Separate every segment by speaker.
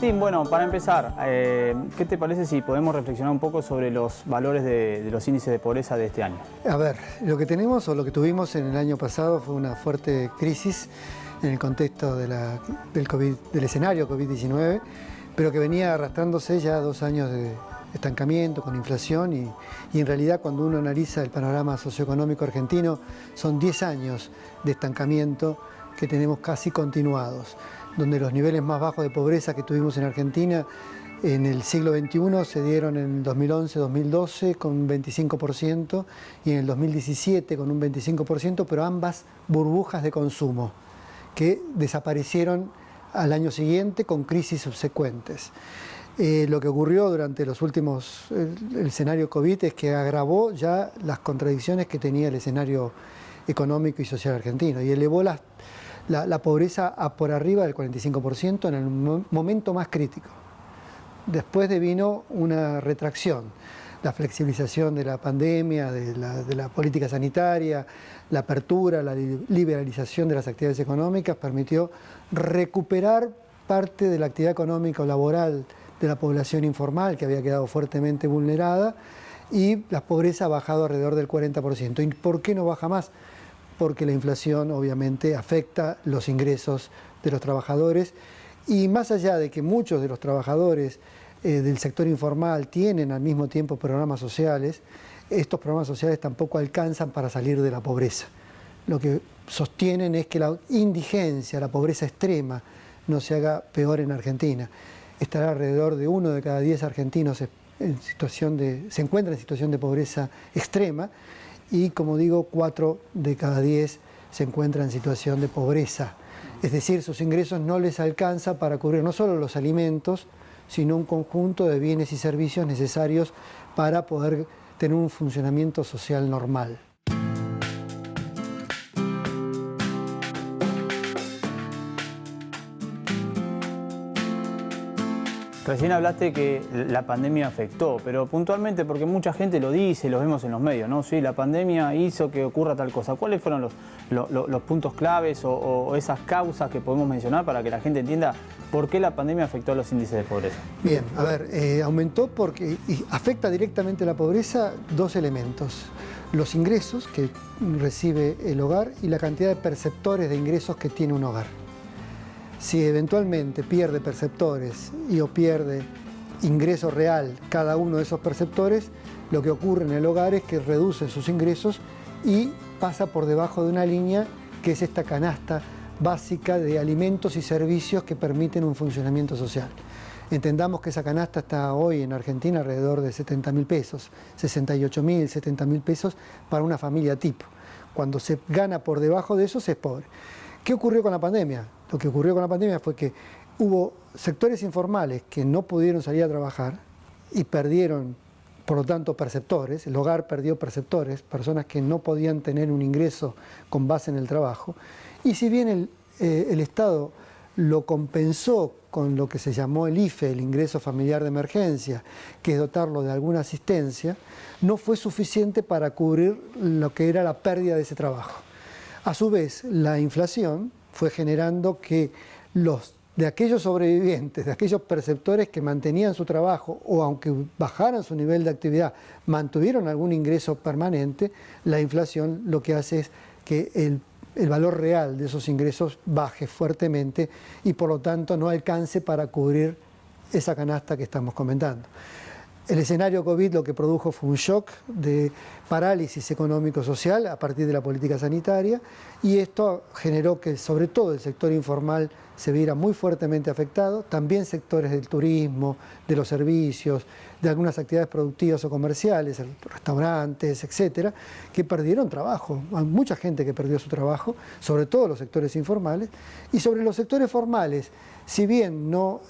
Speaker 1: Martín, bueno, para empezar, ¿qué te parece si podemos reflexionar un poco sobre los valores de los índices de pobreza de este año?
Speaker 2: A ver, lo que tenemos o lo que tuvimos en el año pasado fue una fuerte crisis en el contexto del escenario COVID-19, pero que venía arrastrándose ya 2 años de estancamiento con inflación y en realidad cuando uno analiza el panorama socioeconómico argentino son 10 años de estancamiento que tenemos casi continuados, donde los niveles más bajos de pobreza que tuvimos en Argentina en el siglo XXI se dieron en el 2011-2012 con un 25% y en el 2017 con un 25%, pero ambas burbujas de consumo que desaparecieron al año siguiente con crisis subsecuentes. Lo que ocurrió durante los últimos, el escenario COVID es que agravó ya las contradicciones que tenía el escenario económico y social argentino y elevó la pobreza a por arriba del 45% en el momento más crítico. Después vino una retracción, la flexibilización de la pandemia, de la política sanitaria, la apertura, la liberalización de las actividades económicas permitió recuperar parte de la actividad económica o laboral de la población informal que había quedado fuertemente vulnerada y la pobreza ha bajado alrededor del 40%. ¿Y por qué no baja más? Porque la inflación obviamente afecta los ingresos de los trabajadores y más allá de que muchos de los trabajadores del sector informal tienen al mismo tiempo programas sociales, estos programas sociales tampoco alcanzan para salir de la pobreza. Lo que sostienen es que la indigencia, la pobreza extrema, no se haga peor en Argentina. Estará alrededor de 1 de cada 10 argentinos se encuentra en situación de pobreza extrema y, como digo, 4 de cada 10 se encuentran en situación de pobreza. Es decir, sus ingresos no les alcanza para cubrir no solo los alimentos, sino un conjunto de bienes y servicios necesarios para poder tener un funcionamiento social normal.
Speaker 1: Recién hablaste que la pandemia afectó, pero puntualmente, porque mucha gente lo dice, lo vemos en los medios, ¿no? Sí, la pandemia hizo que ocurra tal cosa. ¿Cuáles fueron los puntos claves o esas causas que podemos mencionar para que la gente entienda por qué la pandemia afectó a los índices de pobreza?
Speaker 2: Bien, a ver, aumentó porque afecta directamente a la pobreza 2 elementos. Los ingresos que recibe el hogar y la cantidad de perceptores de ingresos que tiene un hogar. Si eventualmente pierde perceptores o pierde ingreso real cada uno de esos perceptores, lo que ocurre en el hogar es que reduce sus ingresos y pasa por debajo de una línea que es esta canasta básica de alimentos y servicios que permiten un funcionamiento social. Entendamos que esa canasta está hoy en Argentina alrededor de 70.000 pesos, 68.000, 70.000 pesos para una familia tipo. Cuando se gana por debajo de eso se es pobre. ¿Qué ocurrió con la pandemia? Lo que ocurrió con la pandemia fue que hubo sectores informales que no pudieron salir a trabajar y perdieron, por lo tanto, perceptores. El hogar perdió perceptores, personas que no podían tener un ingreso con base en el trabajo. Y si bien el Estado lo compensó con lo que se llamó el IFE, el ingreso familiar de emergencia, que es dotarlo de alguna asistencia, no fue suficiente para cubrir lo que era la pérdida de ese trabajo. A su vez, la inflación fue generando que de aquellos sobrevivientes, de aquellos perceptores que mantenían su trabajo o aunque bajaran su nivel de actividad, mantuvieron algún ingreso permanente, la inflación lo que hace es que el valor real de esos ingresos baje fuertemente y por lo tanto no alcance para cubrir esa canasta que estamos comentando. El escenario COVID lo que produjo fue un shock de parálisis económico-social a partir de la política sanitaria y esto generó que sobre todo el sector informal se viera muy fuertemente afectado, también sectores del turismo, de los servicios, de algunas actividades productivas o comerciales, restaurantes, etcétera, que perdieron trabajo. Hay mucha gente que perdió su trabajo, sobre todo los sectores informales, y sobre los sectores formales, si bien no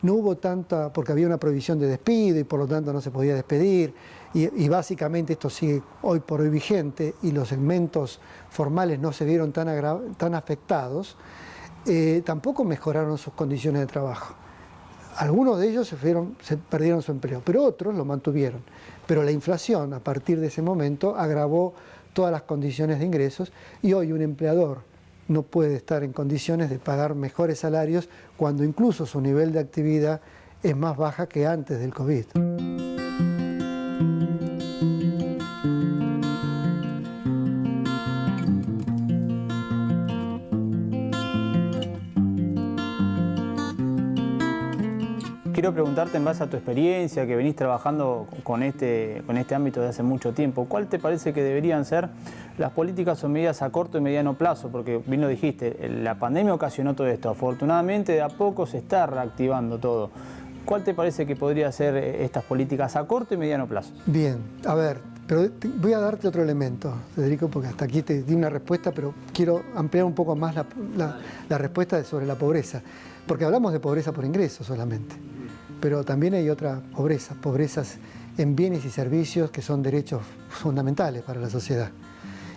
Speaker 2: hubo tanta, porque había una prohibición de despido y por lo tanto no se podía despedir, y básicamente esto sigue hoy por hoy vigente y los segmentos formales no se vieron tan afectados, tampoco mejoraron sus condiciones de trabajo. Algunos de ellos se perdieron su empleo, pero otros lo mantuvieron. Pero la inflación a partir de ese momento agravó todas las condiciones de ingresos y hoy un empleador no puede estar en condiciones de pagar mejores salarios cuando incluso su nivel de actividad es más baja que antes del COVID.
Speaker 1: Quiero preguntarte, en base a tu experiencia, que venís trabajando con este ámbito desde hace mucho tiempo, ¿cuál te parece que deberían ser las políticas o medidas a corto y mediano plazo? Porque bien lo dijiste, la pandemia ocasionó todo esto. Afortunadamente, de a poco se está reactivando todo. ¿Cuál te parece que podría ser estas políticas a corto y mediano plazo?
Speaker 2: Bien, a ver, pero voy a darte otro elemento, Federico, porque hasta aquí te di una respuesta, pero quiero ampliar un poco más la respuesta sobre la pobreza. Porque hablamos de pobreza por ingreso solamente. Pero también hay otra pobreza, pobrezas en bienes y servicios que son derechos fundamentales para la sociedad.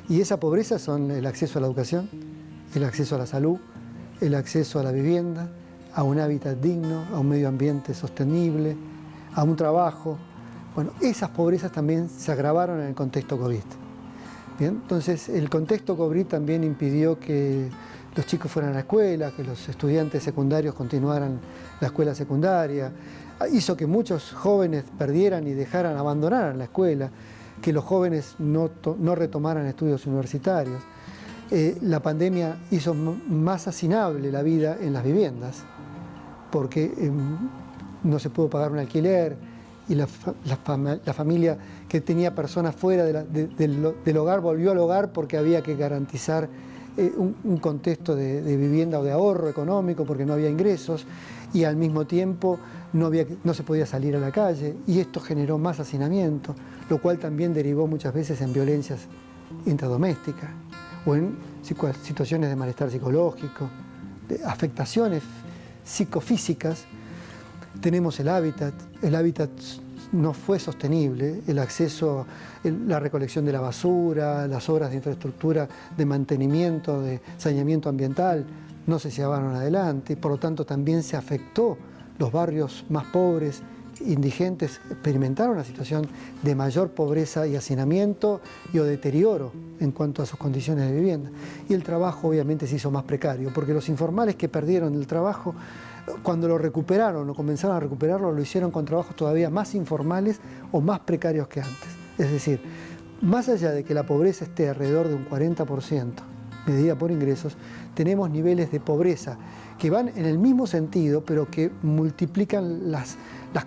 Speaker 2: Y esa pobreza son el acceso a la educación, el acceso a la salud, el acceso a la vivienda, a un hábitat digno, a un medio ambiente sostenible, a un trabajo. Bueno, esas pobrezas también se agravaron en el contexto COVID. Bien, entonces el contexto COVID también impidió que los chicos fueran a la escuela, que los estudiantes secundarios continuaran la escuela secundaria, hizo que muchos jóvenes perdieran y abandonaran la escuela, que los jóvenes no retomaran estudios universitarios. La pandemia hizo más hacinable la vida en las viviendas, porque no se pudo pagar un alquiler y la familia que tenía personas fuera del hogar volvió al hogar porque había que garantizar un contexto de vivienda o de ahorro económico porque no había ingresos y al mismo tiempo no se podía salir a la calle y esto generó más hacinamiento, lo cual también derivó muchas veces en violencias intradomésticas o en situaciones de malestar psicológico, de afectaciones psicofísicas. Tenemos el hábitat no fue sostenible, el acceso, la recolección de la basura, las obras de infraestructura de mantenimiento, de saneamiento ambiental, no se llevaron adelante, por lo tanto también se afectó los barrios más pobres, indigentes, experimentaron una situación de mayor pobreza y hacinamiento o deterioro en cuanto a sus condiciones de vivienda. Y el trabajo obviamente se hizo más precario, porque los informales que perdieron el trabajo, cuando lo recuperaron o comenzaron a recuperarlo, lo hicieron con trabajos todavía más informales o más precarios que antes. Es decir, más allá de que la pobreza esté alrededor de un 40%, medida por ingresos, tenemos niveles de pobreza que van en el mismo sentido, pero que multiplican las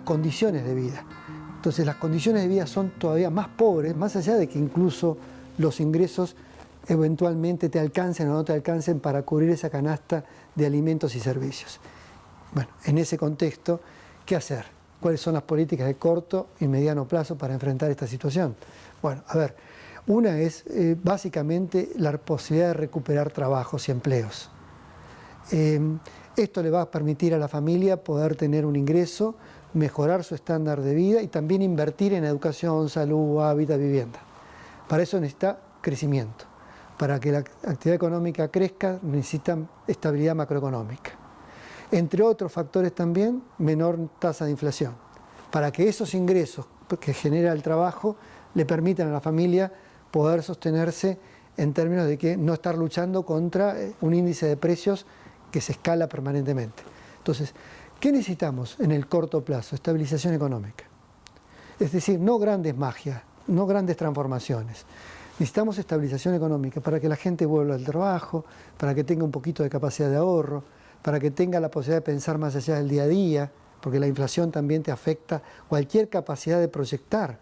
Speaker 2: condiciones de vida. Entonces las condiciones de vida son todavía más pobres, más allá de que incluso los ingresos eventualmente te alcancen o no te alcancen para cubrir esa canasta de alimentos y servicios. Bueno, en ese contexto, ¿qué hacer? ¿Cuáles son las políticas de corto y mediano plazo para enfrentar esta situación? Bueno, a ver, una es básicamente la posibilidad de recuperar trabajos y empleos. Esto le va a permitir a la familia poder tener un ingreso, mejorar su estándar de vida y también invertir en educación, salud, hábitat, vivienda. Para eso necesita crecimiento. Para que la actividad económica crezca necesita estabilidad macroeconómica. Entre otros factores también, menor tasa de inflación, para que esos ingresos que genera el trabajo le permitan a la familia poder sostenerse en términos de que no estar luchando contra un índice de precios que se escala permanentemente. Entonces, ¿qué necesitamos en el corto plazo? Estabilización económica. Es decir, no grandes magias, no grandes transformaciones. Necesitamos estabilización económica para que la gente vuelva al trabajo, para que tenga un poquito de capacidad de ahorro, para que tenga la posibilidad de pensar más allá del día a día, porque la inflación también te afecta cualquier capacidad de proyectar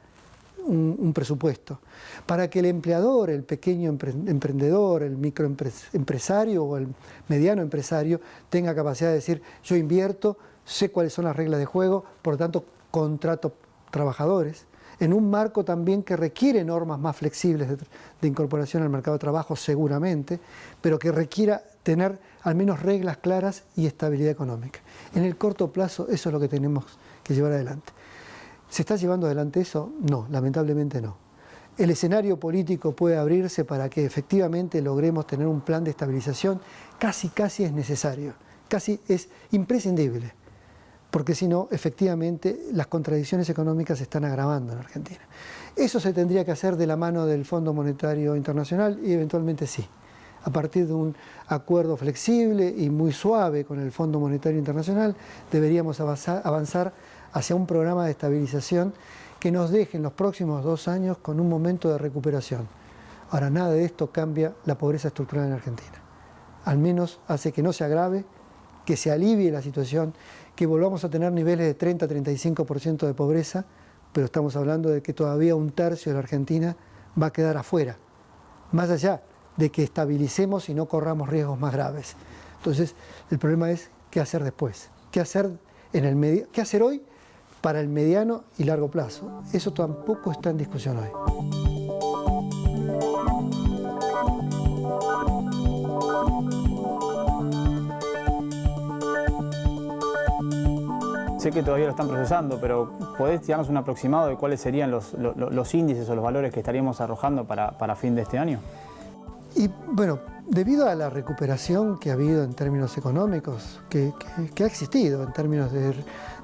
Speaker 2: un presupuesto, para que el empleador, el pequeño emprendedor, el microempresario o el mediano empresario tenga capacidad de decir, yo invierto, sé cuáles son las reglas de juego, por lo tanto contrato trabajadores, en un marco también que requiere normas más flexibles de incorporación al mercado de trabajo seguramente, pero que requiera tener al menos reglas claras y estabilidad económica. En el corto plazo eso es lo que tenemos que llevar adelante. ¿Se está llevando adelante eso? No, lamentablemente no. El escenario político puede abrirse para que efectivamente logremos tener un plan de estabilización, casi es necesario, casi es imprescindible, porque si no, efectivamente, las contradicciones económicas se están agravando en Argentina. Eso se tendría que hacer de la mano del Fondo Monetario Internacional y eventualmente sí. a partir de un acuerdo flexible y muy suave con el Fondo Monetario Internacional, deberíamos avanzar hacia un programa de estabilización que nos deje en los próximos 2 años con un momento de recuperación. Ahora, nada de esto cambia la pobreza estructural en Argentina. Al menos hace que no se agrave, que se alivie la situación, que volvamos a tener niveles de 30-35% de pobreza, pero estamos hablando de que todavía 1/3 de la Argentina va a quedar afuera, más allá de que estabilicemos y no corramos riesgos más graves. Entonces, el problema es qué hacer después, qué hacer hoy para el mediano y largo plazo. Eso tampoco está en discusión hoy.
Speaker 1: Sé que todavía lo están procesando, pero ¿podés darnos un aproximado de cuáles serían los índices o los valores que estaríamos arrojando para fin de este año?
Speaker 2: Y bueno, debido a la recuperación que ha habido en términos económicos, que ha existido en términos de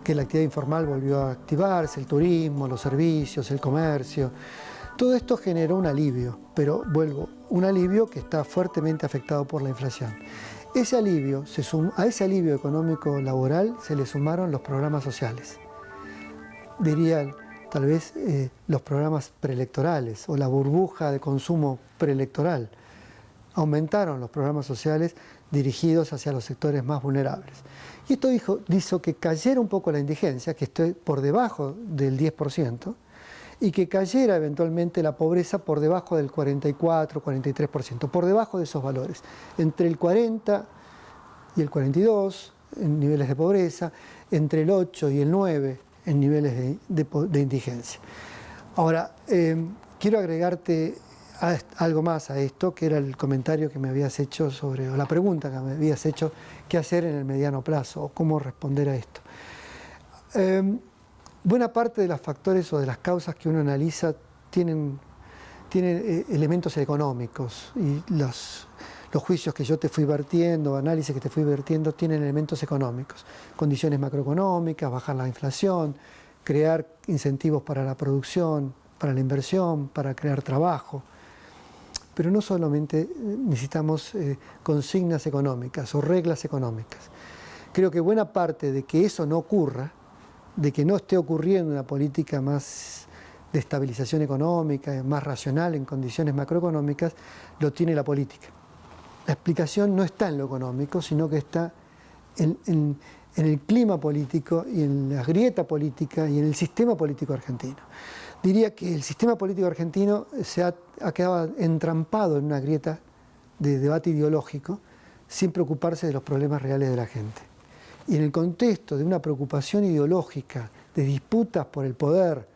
Speaker 2: que la actividad informal volvió a activarse, el turismo, los servicios, el comercio, todo esto generó un alivio, pero vuelvo, un alivio que está fuertemente afectado por la inflación. A ese alivio económico laboral se le sumaron los programas sociales. Dirían, tal vez, los programas preelectorales o la burbuja de consumo preelectoral. Aumentaron los programas sociales dirigidos hacia los sectores más vulnerables. Y esto hizo que cayera un poco la indigencia, que esté por debajo del 10%, y que cayera eventualmente la pobreza por debajo del 44-43%, por debajo de esos valores, entre el 40 y el 42 en niveles de pobreza, entre el 8 y el 9 en niveles de indigencia. Ahora, quiero agregarte algo más a esto, que era el comentario que me habías hecho o la pregunta que me habías hecho, qué hacer en el mediano plazo o cómo responder a esto. Buena parte de los factores o de las causas que uno analiza tienen elementos económicos, y los juicios que yo te fui vertiendo, análisis que te fui vertiendo, tienen elementos económicos, condiciones macroeconómicas, bajar la inflación, crear incentivos para la producción, para la inversión, para crear trabajo. Pero no solamente necesitamos consignas económicas o reglas económicas. Creo que buena parte de que eso no ocurra, de que no esté ocurriendo una política más de estabilización económica, más racional en condiciones macroeconómicas, lo tiene la política. La explicación no está en lo económico, sino que está en el clima político y en la grieta política y en el sistema político argentino. Diría que el sistema político argentino ha quedado entrampado en una grieta de debate ideológico sin preocuparse de los problemas reales de la gente. Y en el contexto de una preocupación ideológica, de disputas por el poder,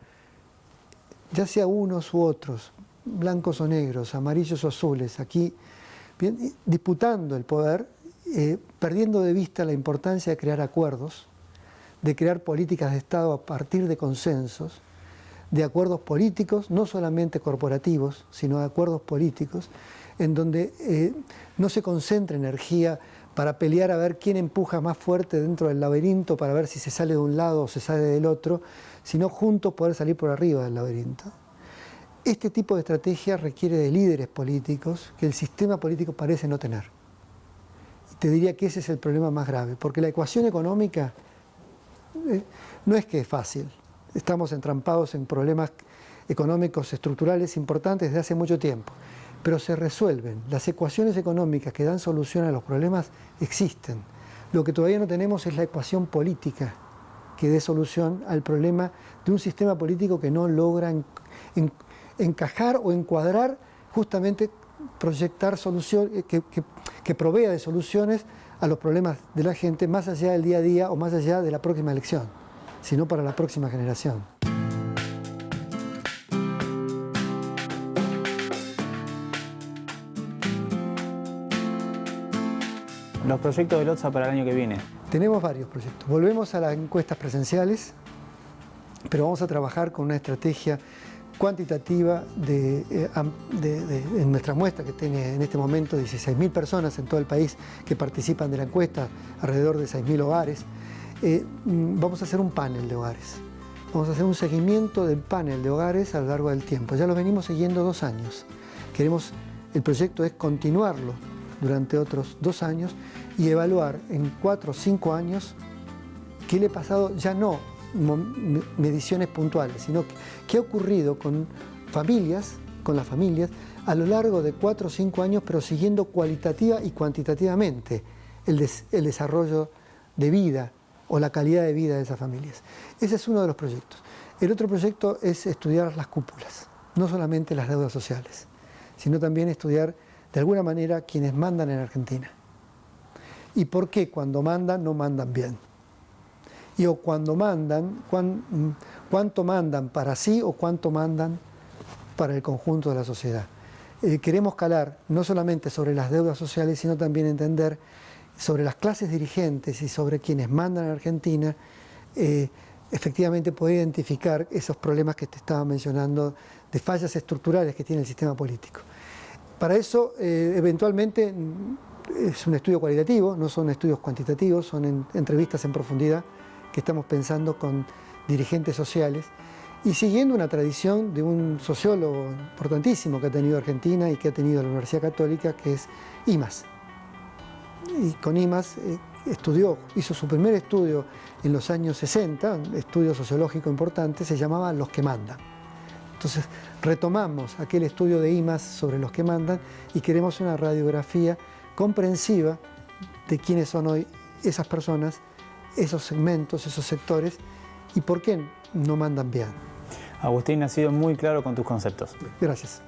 Speaker 2: ya sea unos u otros, blancos o negros, amarillos o azules, aquí disputando el poder, perdiendo de vista la importancia de crear acuerdos, de crear políticas de Estado a partir de consensos, de acuerdos políticos, no solamente corporativos, sino de acuerdos políticos, en donde no se concentra energía para pelear a ver quién empuja más fuerte dentro del laberinto, para ver si se sale de un lado o se sale del otro, sino juntos poder salir por arriba del laberinto. Este tipo de estrategia requiere de líderes políticos que el sistema político parece no tener. Y te diría que ese es el problema más grave, porque la ecuación económica no es que es fácil. Estamos entrampados en problemas económicos estructurales importantes desde hace mucho tiempo, pero se resuelven. Las ecuaciones económicas que dan solución a los problemas existen. Lo que todavía no tenemos es la ecuación política que dé solución al problema de un sistema político que no logra encajar o encuadrar, justamente proyectar soluciones, que provea de soluciones a los problemas de la gente más allá del día a día o más allá de la próxima elección, sino para la próxima generación.
Speaker 1: Los proyectos del OTSA para el año que viene.
Speaker 2: Tenemos varios proyectos. Volvemos a las encuestas presenciales, pero vamos a trabajar con una estrategia cuantitativa en nuestra muestra, que tiene en este momento 16.000 personas en todo el país que participan de la encuesta, alrededor de 6.000 hogares. Vamos a hacer un panel de hogares. Vamos a hacer un seguimiento del panel de hogares a lo largo del tiempo. Ya lo venimos siguiendo 2 años. El proyecto es continuarlo durante otros 2 años y evaluar en 4 o 5 años qué le ha pasado, ya no mediciones puntuales, sino qué ha ocurrido con las familias a lo largo de 4 o 5 años, pero siguiendo cualitativa y cuantitativamente el desarrollo de vida o la calidad de vida de esas familias. Ese es uno de los proyectos. El otro proyecto es estudiar las cúpulas, no solamente las deudas sociales, sino también estudiar de alguna manera quienes mandan en Argentina. Y por qué cuando mandan no mandan bien. Y o cuando mandan, cuánto mandan para sí o cuánto mandan para el conjunto de la sociedad. Queremos calar no solamente sobre las deudas sociales, sino también entender sobre las clases dirigentes y sobre quienes mandan en Argentina, efectivamente poder identificar esos problemas que te estaba mencionando de fallas estructurales que tiene el sistema político. Para eso, eventualmente, es un estudio cualitativo, no son estudios cuantitativos, son entrevistas en profundidad que estamos pensando con dirigentes sociales y siguiendo una tradición de un sociólogo importantísimo que ha tenido Argentina y que ha tenido la Universidad Católica, que es Imaz. Y con Imaz hizo su primer estudio en los años 60, un estudio sociológico importante, se llamaba Los que mandan. Entonces retomamos aquel estudio de Imaz sobre los que mandan y queremos una radiografía comprensiva de quiénes son hoy esas personas, esos segmentos, esos sectores y por qué no mandan bien.
Speaker 1: Agustín, has sido muy claro con tus conceptos.
Speaker 2: Gracias.